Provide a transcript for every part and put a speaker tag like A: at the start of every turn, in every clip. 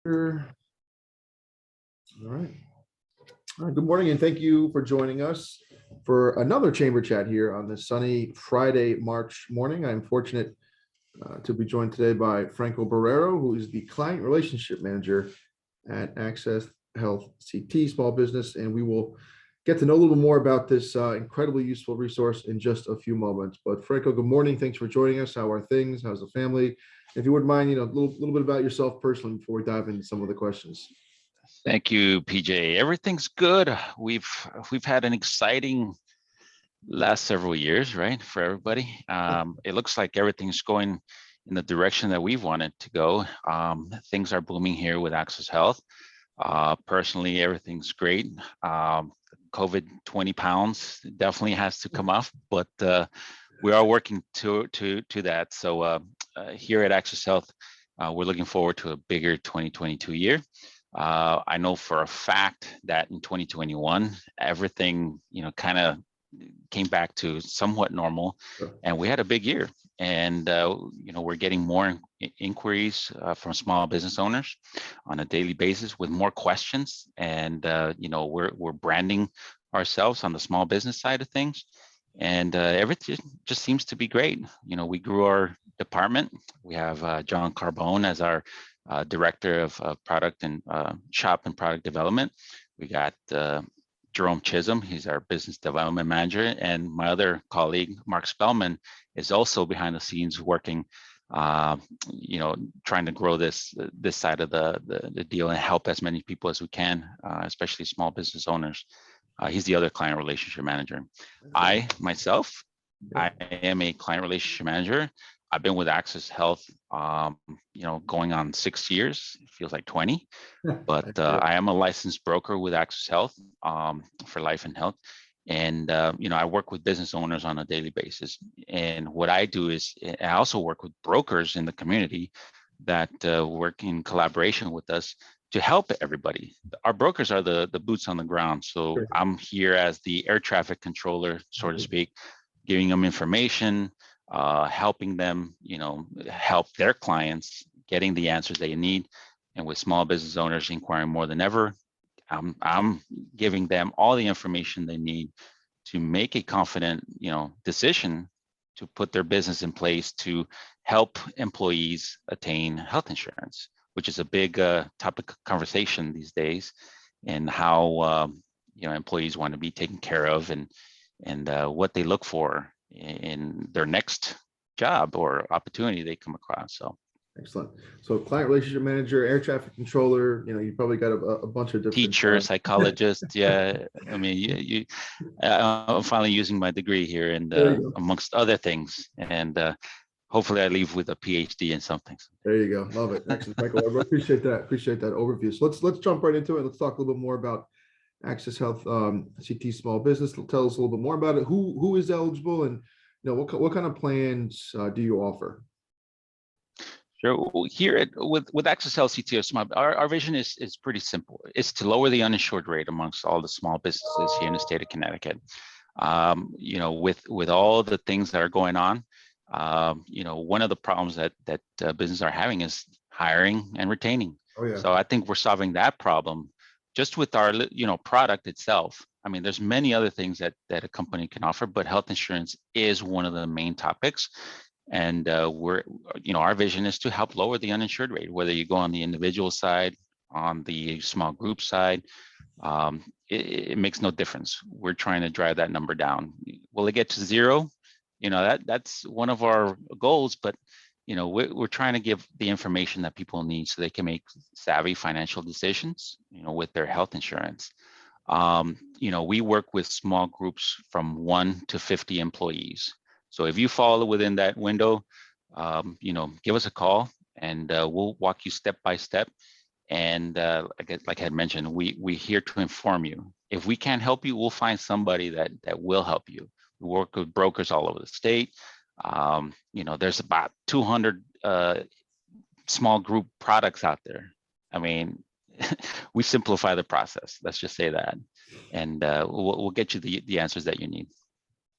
A: Sure. All right. All right. Good morning, and thank you for joining us for another chamber chat here on this sunny Friday, March morning. I'm fortunate to be joined today by Franco Barrero, who is the Client Relationship Manager at Access Health CT Small Business, and we will get to know a little more about this incredibly useful resource in just a few moments. But Franco, good morning. Thanks for joining us. How are things? How's the family? If you wouldn't mind, a little bit about yourself personally before we dive into some of the questions.
B: Thank you, PJ. Everything's good. We've had an exciting last several years, right, for everybody. It looks like everything's going in the direction that we've wanted to go. Things are booming here with Access Health. Personally, everything's great. COVID 20 pounds definitely has to come off, but we are working to that. So here at Access Health, we're looking forward to a bigger 2022 year. I know for a fact that in 2021, everything, kind of came back to somewhat normal, and we had a big year. And we're getting more inquiries from small business owners on a daily basis with more questions. And we're branding ourselves on the small business side of things, and everything just seems to be great. We grew our department. We have John Carbone as our Director of Product and Shop and Product Development. We got Jerome Chisholm, he's our Business Development Manager, and my other colleague, Mark Spellman, is also behind the scenes working, trying to grow this side of the deal and help as many people as we can, especially small business owners. He's the other Client Relationship Manager. I myself, I am a Client Relationship Manager. I've been with Access Health, going on 6 years. It feels like 20, but I am a licensed broker with Access Health for life and health. And, I work with business owners on a daily basis. And what I do is I also work with brokers in the community that work in collaboration with us to help everybody. Our brokers are the boots on the ground. So sure. I'm here as the air traffic controller, so to speak, giving them information, helping them, help their clients getting the answers they need. And with small business owners inquiring more than ever, I'm giving them all the information they need to make a confident, decision to put their business in place to help employees attain health insurance, which is a big topic of conversation these days, and how employees want to be taken care of and what they look for in their next job or opportunity they come across. So
A: excellent. So Client Relationship Manager, Air Traffic Controller, you probably got a bunch of different
B: teacher, psychologist. Yeah, I mean, I'm finally using my degree here, and amongst other things, and hopefully I leave with a PhD in something.
A: There you go. Love it. Excellent, Michael. I appreciate that overview. So let's jump right into it. Let's talk a little bit more about Access Health CT Small Business. Tell us a little bit more about it. Who is eligible, and what kind of plans do you offer?
B: Sure. Here with Access Health CT Small, our vision is pretty simple. It's to lower the uninsured rate amongst all the small businesses here in the state of Connecticut. With all the things that are going on, one of the problems that businesses are having is hiring and retaining. Oh, yeah. So I think we're solving that problem just with our product itself. I mean, there's many other things that a company can offer, but health insurance is one of the main topics. And our vision is to help lower the uninsured rate, whether you go on the individual side, on the small group side, it makes no difference. We're trying to drive that number down. Will it get to zero? That's one of our goals, but we're trying to give the information that people need so they can make savvy financial decisions, with their health insurance. We work with small groups from 1 to 50 employees. So if you fall within that window, give us a call, and we'll walk you step by step. And like I had mentioned, we're here to inform you. If we can't help you, we'll find somebody that will help you. We work with brokers all over the state. There's about 200 small group products out there. I mean, we simplify the process. Let's just say that, and we'll get you the answers that you need.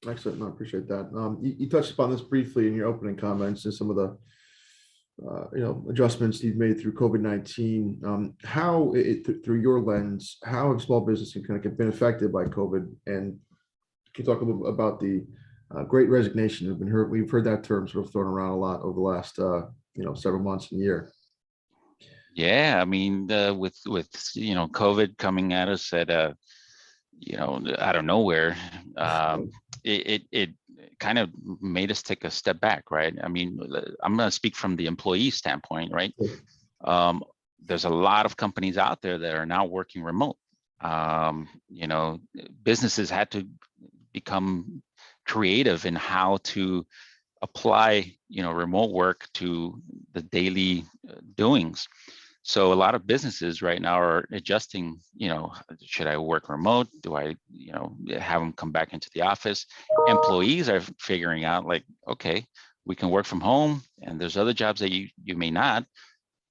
B: Excellent.
A: No, I appreciate that. You touched upon this briefly in your opening comments and some of the adjustments you've made through COVID-19. How, through your lens, how have small businesses kind of been affected by COVID? And can you talk a little bit about the Great Resignation? We've heard that term sort of thrown around a lot over the last several months and year.
B: Yeah, I mean, with COVID coming at us at out of nowhere, it kind of made us take a step back, right? I mean, I'm going to speak from the employee standpoint, right? There's a lot of companies out there that are now working remote. Businesses had to become creative in how to apply, remote work to the daily doings. So a lot of businesses right now are adjusting, should I work remote? Do I, have them come back into the office? Employees are figuring out like, okay, we can work from home and there's other jobs that you may not.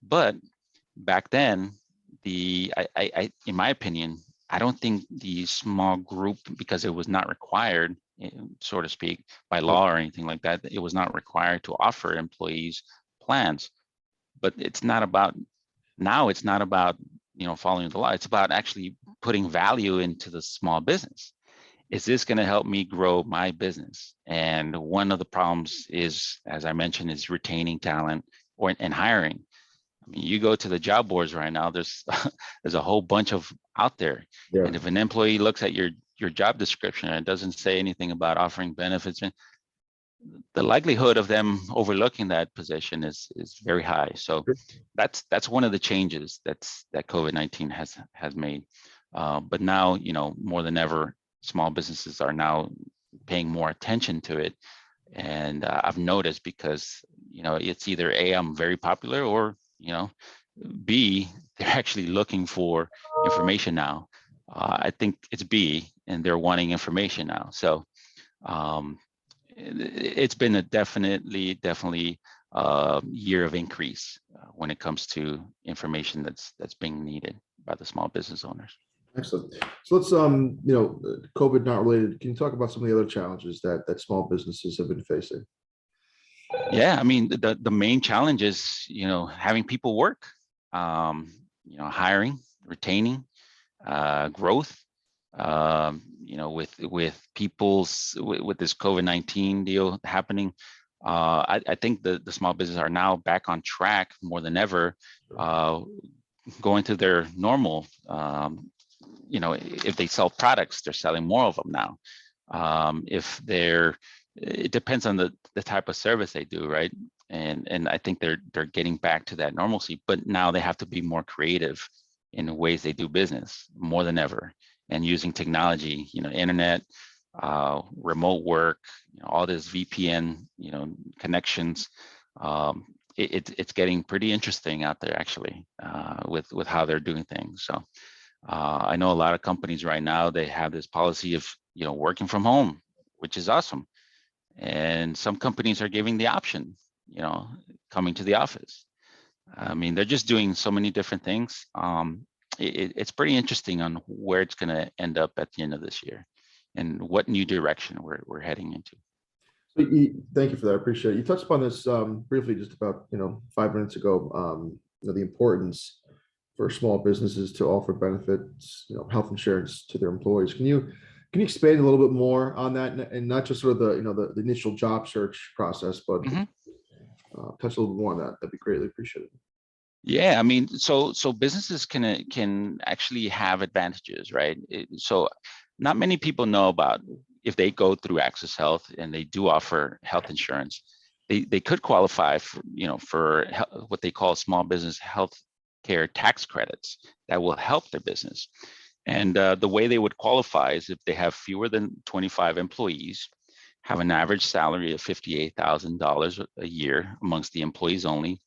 B: But back then, I in my opinion, I don't think the small group, because it was not required, so to speak, by law or anything like that, it was not required to offer employees plans. But it's not about following the law. It's about actually putting value into the small business. Is this going to help me grow my business? And one of the problems is, as I mentioned, is retaining talent and hiring. I mean, you go to the job boards right now, there's a whole bunch of out there. Yeah. And if an employee looks at your job description and it doesn't say anything about offering benefits, the likelihood of them overlooking that position is very high. So that's one of the changes that COVID-19 has made. But now, more than ever, small businesses are now paying more attention to it. And I've noticed, because, it's either A, I'm very popular, or, B, they're actually looking for information now. I think it's B, and they're wanting information now. So it's been a definitely year of increase when it comes to information that's being needed by the small business owners.
A: Excellent. So let's, COVID not related, can you talk about some of the other challenges that small businesses have been facing?
B: Yeah, I mean, the main challenge is, having people work, hiring, retaining, growth. With this COVID-19 deal happening, I think the small businesses are now back on track more than ever, going to their normal, if they sell products, they're selling more of them now. It depends on the type of service they do, right? And I think they're getting back to that normalcy, but now they have to be more creative in the ways they do business more than ever, and using technology, internet, remote work, all this VPN, connections. It's getting pretty interesting out there, actually, with how they're doing things. So I know a lot of companies right now, they have this policy of, working from home, which is awesome. And some companies are giving the option, coming to the office. I mean, they're just doing so many different things. It's pretty interesting on where it's going to end up at the end of this year and what new direction we're heading into.
A: Thank you for that. I appreciate it. You touched upon this briefly just about 5 minutes ago. The importance for small businesses to offer benefits, health insurance to their employees. Can you expand a little bit more on that, and not just sort of the initial job search process, but touch a little bit more on that? That'd be greatly appreciated.
B: Yeah, I mean, so businesses can actually have advantages, right? So not many people know about, if they go through Access Health and they do offer health insurance, they could qualify for what they call small business health care tax credits that will help their business. And the way they would qualify is if they have fewer than 25 employees, have an average salary of $58,000 a year amongst the employees only.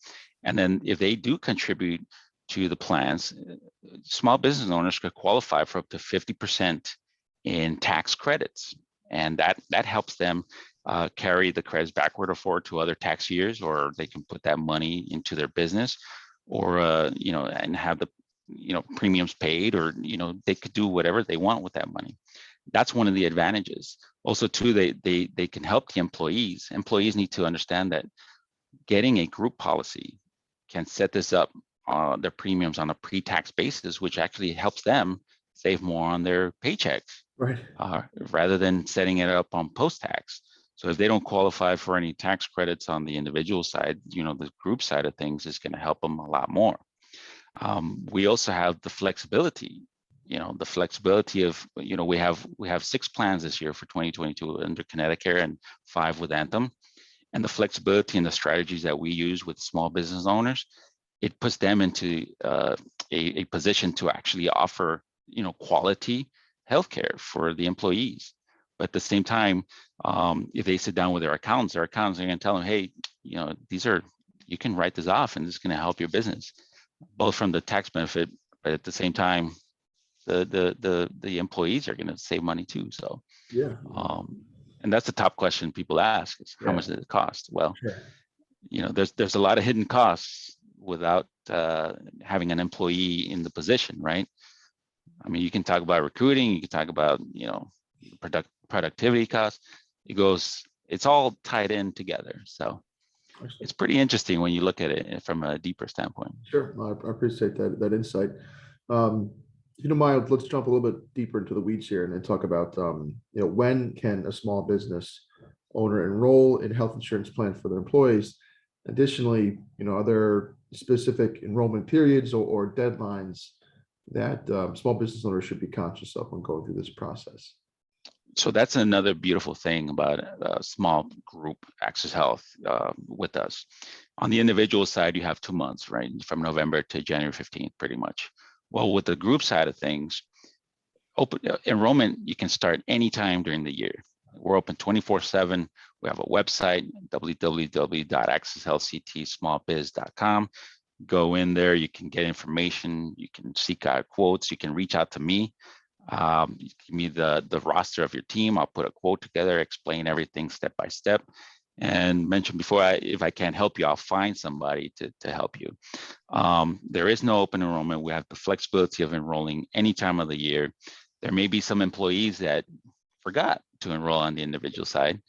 B: And then if they do contribute to the plans, small business owners could qualify for up to 50% in tax credits. And that helps them carry the credits backward or forward to other tax years, or they can put that money into their business, or and have the premiums paid, or they could do whatever they want with that money. That's one of the advantages. Also, too, they can help the employees. Employees need to understand that getting a group policy can set this up their premiums on a pre-tax basis, which actually helps them save more on their paychecks
A: Right.
B: rather than setting it up on post-tax. So if they don't qualify for any tax credits on the individual side, the group side of things is going to help them a lot more. We also have the flexibility, the flexibility of, we have 6 plans this year for 2022 under Connecticut and 5 with Anthem. And the flexibility and the strategies that we use with small business owners, it puts them into a position to actually offer, quality healthcare for the employees. But at the same time, if they sit down with their accountants are going to tell them, hey, you can write this off and this is going to help your business, both from the tax benefit, but at the same time, the employees are going to save money too. So
A: yeah.
B: And that's the top question people ask is how much does it cost? Well, there's a lot of hidden costs without having an employee in the position, right? I mean, you can talk about recruiting, you can talk about, productivity costs. It's all tied in together. So it's pretty interesting when you look at it from a deeper standpoint.
A: Sure, I appreciate that insight. If you don't mind, let's jump a little bit deeper into the weeds here and then talk about, when can a small business owner enroll in health insurance plan for their employees? Additionally, are there specific enrollment periods or deadlines that small business owners should be conscious of when going through this process?
B: So that's another beautiful thing about a small group Access Health with us. On the individual side, you have 2 months, right? From November to January 15th, pretty much. Well, with the group side of things, open enrollment, you can start anytime during the year. We're open 24/7. We have a website, www.accesshealthctsmallbiz.com. Go in there, you can get information, you can seek out quotes, you can reach out to me. Give me the roster of your team. I'll put a quote together, explain everything step by step, and mention before if I can't help you, I'll find somebody to help you. There is no open enrollment. We have the flexibility of enrolling any time of the year. There may be some employees that forgot to enroll on the individual side,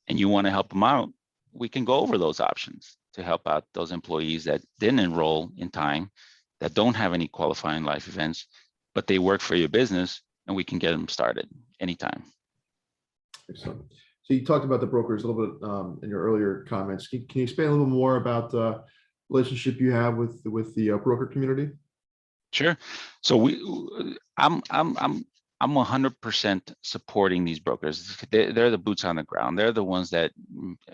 B: and you want to help them out. We can go over those options to help out those employees that didn't enroll in time, that don't have any qualifying life events, but they work for your business, and we can get them started anytime.
A: Excellent. So you talked about the brokers a little bit in your earlier comments. Can you explain a little more about the relationship you have with the broker community?
B: Sure. So I'm 100% supporting these brokers. They're the boots on the ground. They're the ones that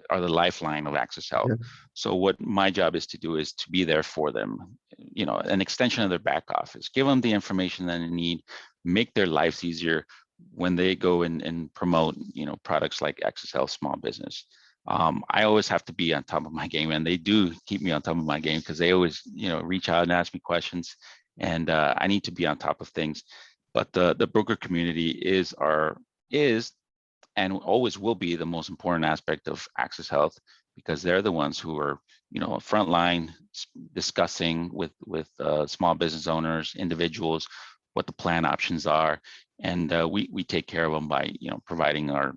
B: are the lifeline of Access Health. Yeah. So what my job is to do is to be there for them, an extension of their back office, give them the information that they need, make their lives easier when they go and promote, products like Access Health Small Business. I always have to be on top of my game, and they do keep me on top of my game because they always, reach out and ask me questions, and I need to be on top of things. But the broker community is and always will be the most important aspect of Access Health, because they're the ones who are, frontline discussing with small business owners, individuals, what the plan options are, and we take care of them by providing our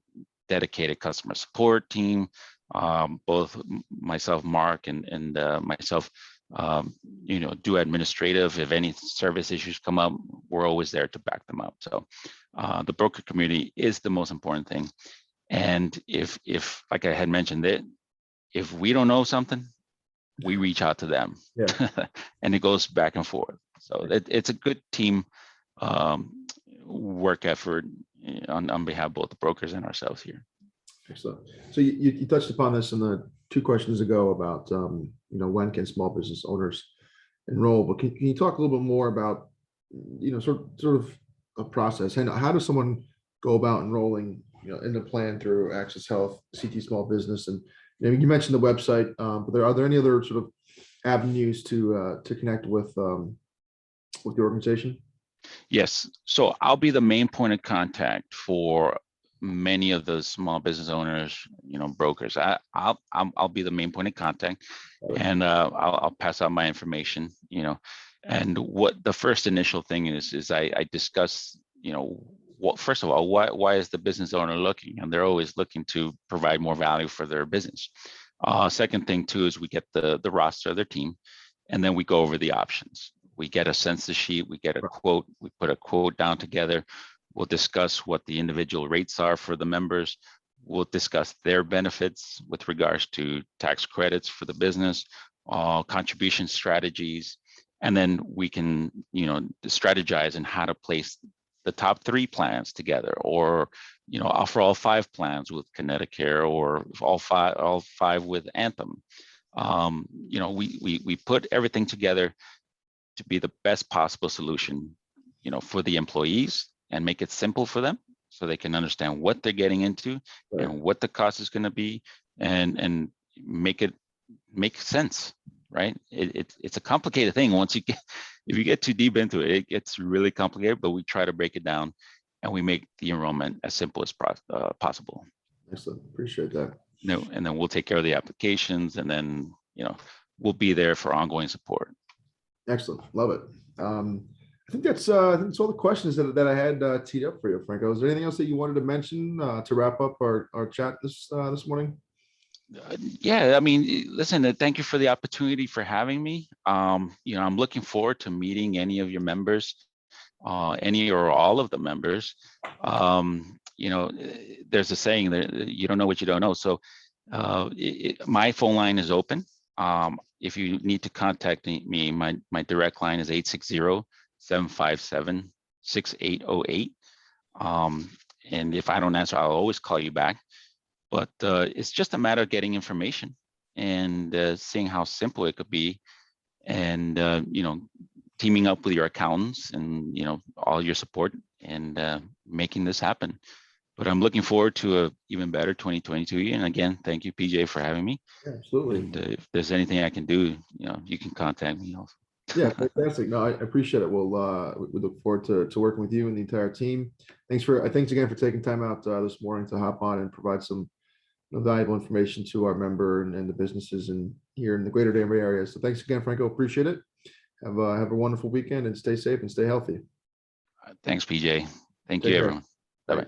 B: dedicated customer support team. Both myself, Mark, and myself, do administrative. If any service issues come up, we're always there to back them up. So the broker community is the most important thing. And if like I had mentioned, that if we don't know something, we reach out to them. Yeah. And it goes back and forth. So it's a good team work effort on behalf of both the brokers and ourselves here.
A: Excellent. So you touched upon this in the 2 questions ago about when can small business owners enroll, but can you talk a little bit more about sort of a process, and how does someone go about enrolling in the plan through Access Health CT Small Business? And you mentioned the website, but are there any other sort of avenues to connect with the organization?
B: Yes. So I'll be the main point of contact for many of the small business owners, brokers. I'll be the main point of contact, and I'll pass out my information, and what the first initial thing is I discuss, what, first of all, why is the business owner looking? And they're always looking to provide more value for their business. Second thing too is we get the roster of their team, and then we go over the options. We get a census sheet, we get a quote, we put a quote down together. We'll discuss what the individual rates are for the members. We'll discuss their benefits with regards to tax credits for the business, contribution strategies, and then we can, strategize on how to place the top 3 plans together, or offer all 5 plans with Connecticut, or all five with Anthem. We put everything together to be the best possible solution, for the employees, and make it simple for them so they can understand what they're getting into,
A: Right.
B: and what the cost is going to be, and make it make sense, right? It's a complicated thing. If you get too deep into it, it gets really complicated, but we try to break it down, and we make the enrollment as simple as possible.
A: Excellent. Appreciate that.
B: And then we'll take care of the applications, and then, we'll be there for ongoing support.
A: Excellent. Love it. I think that's all the questions that I had teed up for you, Franco. Is there anything else that you wanted to mention to wrap up our chat this morning?
B: Yeah, I mean, listen, thank you for the opportunity for having me. I'm looking forward to meeting any of your members, any or all of the members. There's a saying that you don't know what you don't know. So my phone line is open. If you need to contact me, my direct line is 860-757-6808. And if I don't answer, I'll always call you back. But it's just a matter of getting information and seeing how simple it could be, and teaming up with your accountants and all your support, and making this happen. But I'm looking forward to a even better 2022. And again, thank you, PJ, for having me.
A: Yeah, absolutely.
B: And if there's anything I can do, you can contact me also.
A: Yeah, fantastic. No, I appreciate it. We look forward to working with you and the entire team. Thanks again for taking time out this morning to hop on and provide some valuable information to our member and the businesses here in the greater Denver area. So thanks again, Franco. Appreciate it. Have a wonderful weekend, and stay safe and stay healthy.
B: Thanks, PJ. Thank
A: Take
B: you,
A: care.
B: everyone. Bye-bye.